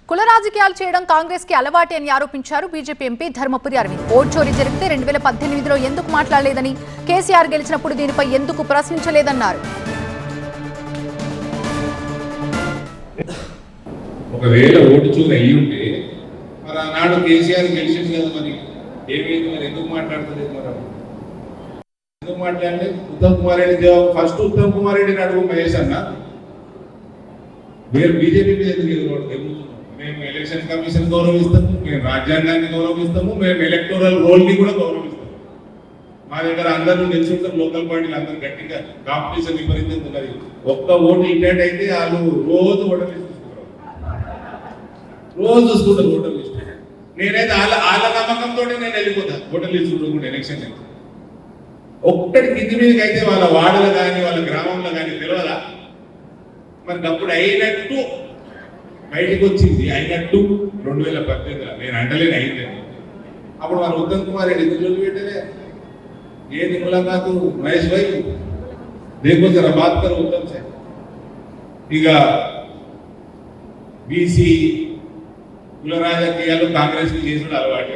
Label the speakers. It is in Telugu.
Speaker 1: కుల రాజకీయాలు చేయడం కాంగ్రెస్ కి అలవాటే అని ఆరోపించారు BJP MP Dharmapuri Arvind. Vote చోరీ జరిగితే 2018లో ఎందుకు మాట్లాడలేదని, కేసీఆర్ గెలిచినప్పుడు దీనిపై ఎందుకు ప్రశ్నించలేదన్నారు.
Speaker 2: ఒకవేళ ఓటు చోరీ అయ్యి ఉంటే మరి ఆనాడు కేసీఆర్ గెలిచింది కదా, మరి ఏమైంది, మరి ఎందుకు మాట్లాడతలేదు, మరి ఎందుకు మాట్లాడలేదు? ఉత్తమ్ కుమార్ రెడ్డి ఫస్ట్ ఉత్తమ్ కుమార్ రెడ్డిని అడుగు మహేష్ అన్న, మీరు బీజేపీ మీద ఎందుకు ఎదుగుతున్నాం? మేము ఎలక్షన్ కమిషన్ గౌరవిస్తాము, మేము రాజ్యాంగాన్ని గౌరవిస్తాము, మేము ఎలక్టోరల్ రోల్ ని కూడా గౌరవిస్తాము. మా దగ్గర అందరూ నిల్చుంటారు, లోకల్ పార్టీలు అందరూ గట్టిగా కాంపిటీషన్ విపరీతంగా ఉన్నది. ఒక్క ఓటు ఇంటెంట్ అయితే వాళ్ళు రోజు ఓటర్ లిస్ట్ చూసుకుంటారు, ఓటర్ లిస్ట్. నేనైతే వాళ్ళ నమ్మకంతో నేను వెళ్ళిపోతాను ఓటర్ లిస్ట్ చూడకుండా ఎలక్షన్ అయితే. ఒక్కటి కింది మీదకి అయితే వాళ్ళ వార్డులో కానీ వాళ్ళ గ్రామంలో కానీ తెలియదా? మరి అప్పుడు అయినట్టు బయటకు వచ్చింది, అయినట్టు 2018 నేను అంటలేని అయిందని. అప్పుడు మన ఉత్తమ్ కుమార్ రెడ్డి ఎందుకు పెట్టలే? ఏది ములాఖాతు మహేష్ భాయ్ देखो जरा बात करो उत्तम से. ఇక బీసీ కుల రాజకీయాలు కాంగ్రెస్ కి చేసిన అలవాటు.